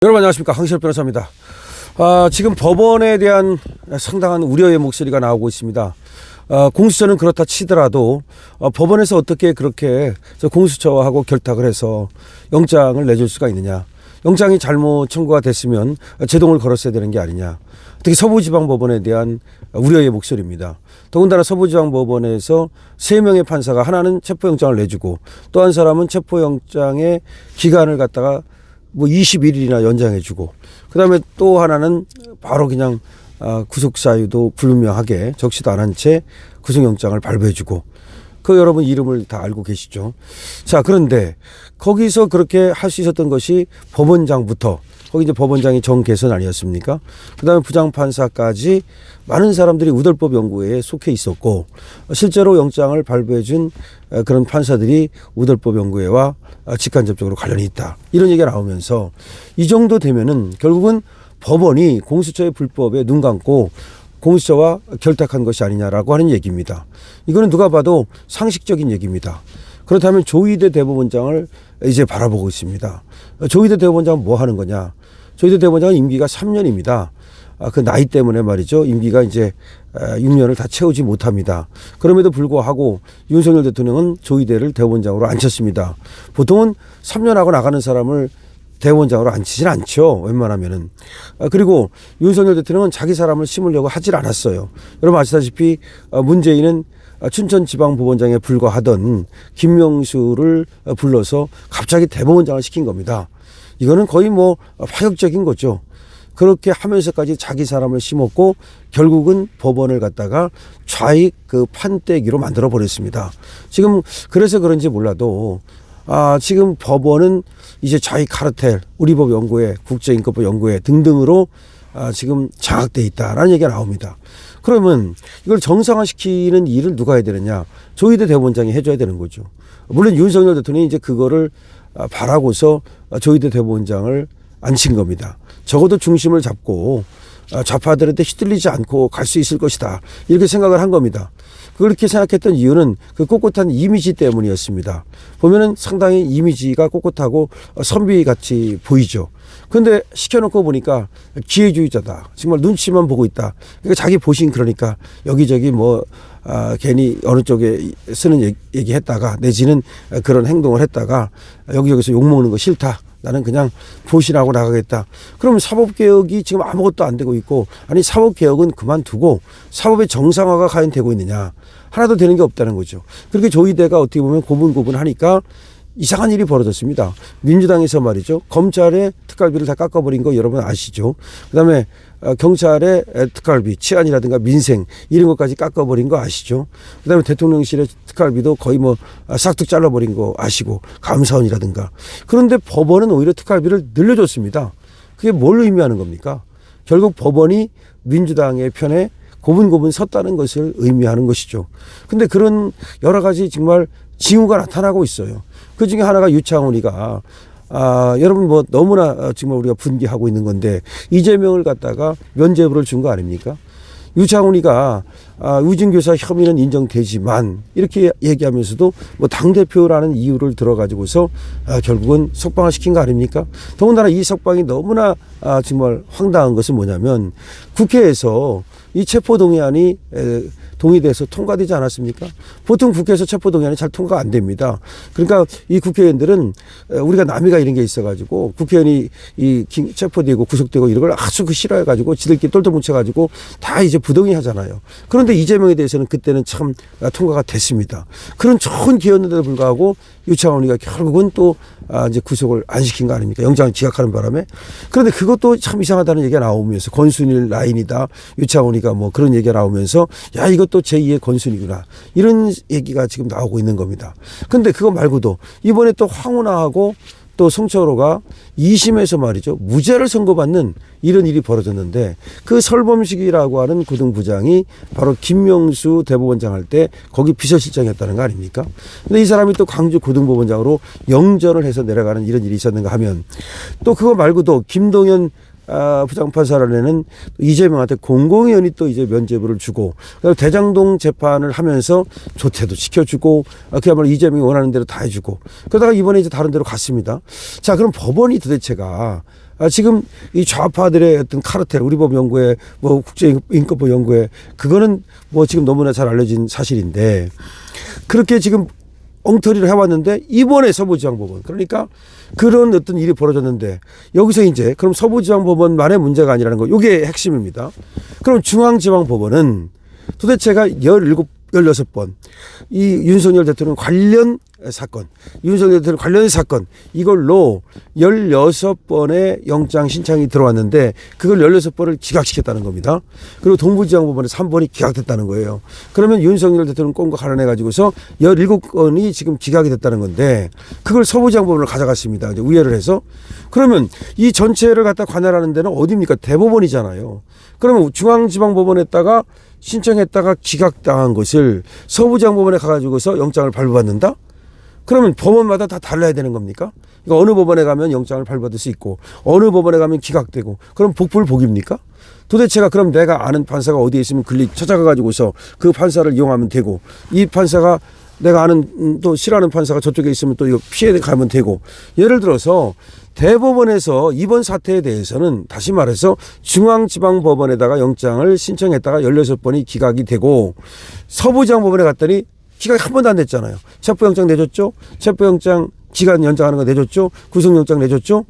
여러분 안녕하십니까, 황시열 변호사입니다. 지금 법원에 대한 상당한 우려의 목소리가 나오고 있습니다. 공수처는 그렇다 치더라도 법원에서 어떻게 그렇게 공수처하고 결탁을 해서 영장을 내줄 수가 있느냐. 영장이 잘못 청구가 됐으면 제동을 걸었어야 되는 게 아니냐. 특히 서부지방법원에 대한 우려의 목소리입니다. 더군다나 서부지방법원에서 3명의 판사가 하나는 체포영장을 내주고 또 한 사람은 체포영장의 기간을 갖다가 21일이나 연장해주고, 그 다음에 또 하나는 바로 그냥 구속사유도 불분명하게 적시도 안 한 채 구속영장을 발부해주고, 그 여러분 이름을 다 알고 계시죠. 자, 그런데 거기서 그렇게 할 수 있었던 것이 법원장부터, 거기 이제 법원장이 정개선 아니었습니까? 그 다음에 부장판사까지 많은 사람들이 우덜법 연구회에 속해 있었고, 실제로 영장을 발부해준 그런 판사들이 우덜법 연구회와 직간접적으로 관련이 있다, 이런 얘기가 나오면서 이 정도 되면은 결국은 법원이 공수처의 불법에 눈 감고 공수처와 결탁한 것이 아니냐라고 하는 얘기입니다. 이거는 누가 봐도 상식적인 얘기입니다. 그렇다면 조희대 대법원장을 이제 바라보고 있습니다. 조희대 대법원장은 뭐 하는 거냐? 조희대 대법원장은 임기가 3년입니다. 그 나이 때문에 말이죠. 임기가 이제 6년을 다 채우지 못합니다. 그럼에도 불구하고 윤석열 대통령은 조희대를 대법원장으로 앉혔습니다. 보통은 3년 하고 나가는 사람을 대법원장으로 앉히진 않죠, 웬만하면은. 그리고 윤석열 대통령은 자기 사람을 심으려고 하질 않았어요. 여러분 아시다시피 문재인은 춘천지방법원장에 불과하던 김명수를 불러서 갑자기 대법원장을 시킨 겁니다. 이거는 거의 파격적인 거죠. 그렇게 하면서까지 자기 사람을 심었고 결국은 법원을 갖다가 좌익 판때기로 만들어 버렸습니다. 지금 그래서 그런지 몰라도 지금 법원은 이제 좌익 카르텔, 우리법 연구회, 국제인권법 연구회 등등으로 지금 장악돼 있다라는 얘기가 나옵니다. 그러면 이걸 정상화시키는 일을 누가 해야 되느냐? 조희대 대법원장이 해줘야 되는 거죠. 물론 윤석열 대통령이 이제 그거를 바라고서 조희대 대법원장을 앉힌 겁니다. 적어도 중심을 잡고 좌파들한테 휘둘리지 않고 갈 수 있을 것이다, 이렇게 생각을 한 겁니다. 그렇게 생각했던 이유는 그 꼿꼿한 이미지 때문이었습니다. 보면은 상당히 이미지가 꼿꼿하고 선비같이 보이죠. 그런데 시켜놓고 보니까 기회주의자다, 정말 눈치만 보고 있다. 그러니까 자기 보신, 그러니까 여기저기 괜히 어느 쪽에 쓰는 얘기 했다가 내지는 그런 행동을 했다가 여기저기서 욕먹는 거 싫다, 나는 그냥 보신하고 나가겠다. 그러면 사법개혁이 지금 아무것도 안 되고 있고, 아니 사법개혁은 그만두고 사법의 정상화가 과연 되고 있느냐? 하나도 되는 게 없다는 거죠. 그렇게 조희대가 어떻게 보면 고분고분하니까 이상한 일이 벌어졌습니다. 민주당에서 말이죠, 검찰의 특갈비를 다 깎아버린 거 여러분 아시죠? 그다음에 경찰의 특갈비, 치안이라든가 민생 이런 것까지 깎아버린 거 아시죠? 그다음에 대통령실의 특갈비도 거의 싹둑 잘라버린 거 아시고, 감사원이라든가. 그런데 법원은 오히려 특갈비를 늘려줬습니다. 그게 뭘 의미하는 겁니까? 결국 법원이 민주당의 편에 고분고분 섰다는 것을 의미하는 것이죠. 근데 그런 여러 가지 정말 징후가 나타나고 있어요. 그 중에 하나가 유창훈이가 여러분 너무나 정말 우리가 분개하고 있는 건데, 이재명을 갖다가 면죄부를 준 거 아닙니까? 유창훈이가 위증교사 혐의는 인정되지만 이렇게 얘기하면서도 당대표라는 이유를 들어가지고서 결국은 석방을 시킨 거 아닙니까? 더군다나 이 석방이 너무나 정말 황당한 것은 뭐냐면, 국회에서 이 체포동의안이 동의돼서 통과되지 않았습니까? 보통 국회에서 체포동의안이 잘 통과가 안 됩니다. 그러니까 이 국회의원들은 우리가 남이가 이런 게 있어가지고 국회의원이 체포되고 구속되고 이런 걸 아주 싫어해가지고 지들끼리 똘똘 뭉쳐가지고 다 이제 부동의 하잖아요. 그런데 이재명에 대해서는 그때는 참 통과가 됐습니다. 그런 좋은 기회였는데도 불구하고 유창훈이가 결국은 또 이제 구속을 안 시킨 거 아닙니까? 영장을 기각하는 바람에. 그런데 그것도 참 이상하다는 얘기가 나오면서, 권순일 라인이다, 유창훈이가 그런 얘기가 나오면서, 야, 이것도 제2의 권순이구나, 이런 얘기가 지금 나오고 있는 겁니다. 근데 그거 말고도 이번에 또 황운하하고 또 송철호가 2심에서 말이죠, 무죄를 선고받는 이런 일이 벌어졌는데, 그 설범식이라고 하는 고등부장이 바로 김명수 대법원장 할 때 거기 비서실장이었다는 거 아닙니까? 근데 이 사람이 또 광주 고등법원장으로 영전을 해서 내려가는 이런 일이 있었는가 하면, 또 그거 말고도 김동연 부장판사라는 이재명한테 공공연히 또 이제 면죄부를 주고, 대장동 재판을 하면서 조퇴도 시켜주고, 그야말로 이재명이 원하는 대로 다 해주고, 그러다가 이번에 이제 다른 데로 갔습니다. 자, 그럼 법원이 도대체가 지금 이 좌파들의 어떤 카르텔, 우리 법 연구회, 뭐 국제인권법 연구회, 그거는 뭐 지금 너무나 잘 알려진 사실인데, 그렇게 지금 엉터리를 해왔는데 이번에 서부지방법원, 그러니까 그런 어떤 일이 벌어졌는데 여기서 이제 그럼 서부지방법원만의 문제가 아니라는 거, 이게 핵심입니다. 그럼 중앙지방법원은 도대체가 16번 이 윤석열 대통령 관련 사건, 윤석열 대통령 관련 사건, 이걸로 16번의 영장 신청이 들어왔는데 그걸 16번을 기각시켰다는 겁니다. 그리고 동부지방법원에서 1번이 기각됐다는 거예요. 그러면 윤석열 대통령 건과 관련해 가지고서 17건이 지금 기각이 됐다는 건데 그걸 서부지방법원을 가져갔습니다. 이제 우회를 해서. 그러면 이 전체를 갖다 관할하는 데는 어디입니까? 대법원이잖아요. 그러면 중앙지방법원에다가 신청했다가 기각당한 것을 서부지방법원에 가가지고서 영장을 발부받는다? 그러면 법원마다 다 달라야 되는 겁니까? 그러니까 어느 법원에 가면 영장을 발부받을 수 있고 어느 법원에 가면 기각되고, 그럼 복불복입니까? 도대체가 그럼 내가 아는 판사가 어디에 있으면 찾아가 가지고서 그 판사를 이용하면 되고, 이 판사가 내가 아는 또 싫어하는 판사가 저쪽에 있으면 또 이거 피해 가면 되고. 예를 들어서 대법원에서 이번 사태에 대해서는 다시 말해서 중앙지방법원에다가 영장을 신청했다가 16번이 기각이 되고, 서부지방법원에 갔더니 기각이 한 번도 안 됐잖아요. 체포영장 내줬죠. 체포영장 기간 연장하는 거 내줬죠. 구속영장 내줬죠.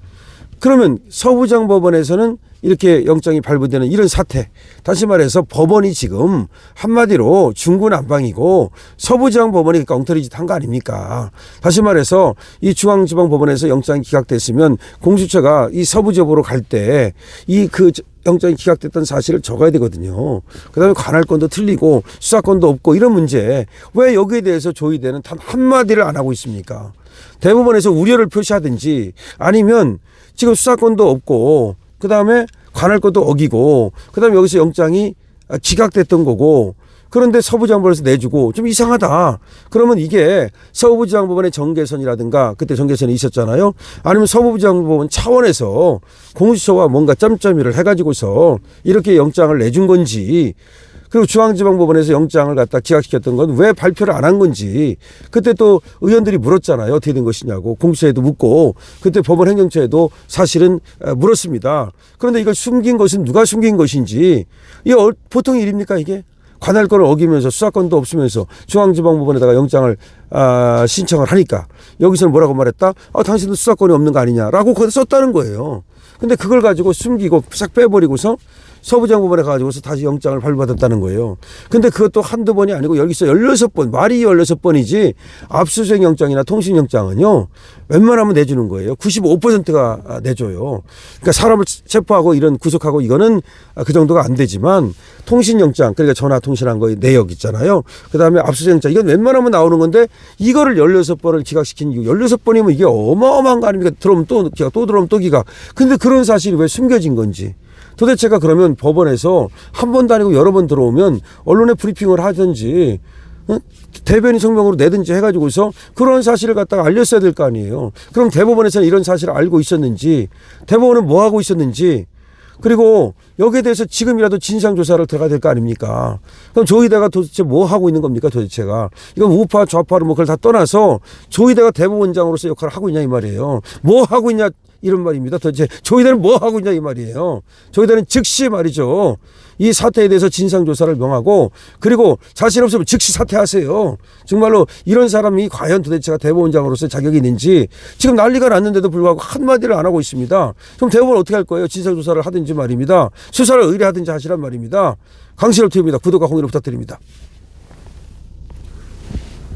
그러면 서부지방법원에서는 이렇게 영장이 발부되는 이런 사태, 다시 말해서 법원이 지금 한마디로 중구난방이고 서부지방법원이 그러니까 엉터리 짓 한 거 아닙니까? 다시 말해서 이 중앙지방법원에서 영장이 기각됐으면 공수처가 이 서부지법으로 갈 때 이 그 영장이 기각됐던 사실을 적어야 되거든요. 그다음에 관할권도 틀리고 수사권도 없고 이런 문제, 왜 여기에 대해서 조의대는 단 한마디를 안 하고 있습니까? 대법원에서 우려를 표시하든지, 아니면 지금 수사권도 없고 그다음에 관할권도 어기고 그다음에 여기서 영장이 기각됐던 거고, 그런데 서부지방법원에서 내주고 좀 이상하다. 그러면 이게 서부지방법원의 정개선이라든가, 그때 정개선이 있었잖아요. 아니면 서부지방법원 차원에서 공수처와 뭔가 짬짬이를 해가지고서 이렇게 영장을 내준 건지, 그리고 중앙지방법원에서 영장을 갖다 기각시켰던 건 왜 발표를 안 한 건지, 그때 또 의원들이 물었잖아요. 어떻게 된 것이냐고. 공수처에도 묻고 그때 법원 행정처에도 사실은 물었습니다. 그런데 이걸 숨긴 것은 누가 숨긴 것인지, 이게 보통 일입니까 이게? 관할권을 어기면서 수사권도 없으면서 중앙지방법원에다가 영장을 신청을 하니까 여기서는 뭐라고 말했다? 당신도 수사권이 없는 거 아니냐라고 거기다 썼다는 거예요. 근데 그걸 가지고 숨기고 싹 빼버리고서 서부지방법원에 가지고서 다시 영장을 발부받았다는 거예요. 근데 그것도 한두 번이 아니고 여기서 16번, 말이 16번이지 압수수색 영장이나 통신영장은요, 웬만하면 내주는 거예요. 95%가 내줘요. 그러니까 사람을 체포하고 이런 구속하고 이거는 그 정도가 안 되지만, 통신영장, 그러니까 전화 통신한 거의 내역 있잖아요. 그 다음에 압수수색 영장, 이건 웬만하면 나오는 건데 이거를 16번을 기각시킨 이유, 16번이면 이게 어마어마한 거 아닙니까? 들어오면 또 기각, 또 들어오면 또 기각. 근데 그런 사실이 왜 숨겨진 건지. 도대체가 그러면 법원에서 한 번도 아니고 여러 번 들어오면 언론에 브리핑을 하든지 대변인 성명으로 내든지 해가지고서 그런 사실을 갖다가 알렸어야 될 거 아니에요. 그럼 대법원에서는 이런 사실을 알고 있었는지, 대법원은 뭐 하고 있었는지, 그리고 여기에 대해서 지금이라도 진상조사를 들어가야 될 거 아닙니까? 그럼 조의대가 도대체 뭐 하고 있는 겁니까 도대체가? 이건 우파 좌파로 뭐 그걸 다 떠나서 조의대가 대법원장으로서 역할을 하고 있냐 이 말이에요. 뭐 하고 있냐 이런 말입니다. 도대체 조의대는 뭐 하고 있냐 이 말이에요. 조의대는 즉시 말이죠, 이 사태에 대해서 진상조사를 명하고, 그리고 자신 없으면 즉시 사퇴하세요. 정말로 이런 사람이 과연 도대체가 대법원장으로서 자격이 있는지 지금 난리가 났는데도 불구하고 한마디를 안 하고 있습니다. 그럼 대법원 어떻게 할 거예요? 진상조사를 하든지 말입니다. 수사를 의뢰하든지 하시란 말입니다. 강신업 TV입니다. 구독과 공유를 부탁드립니다.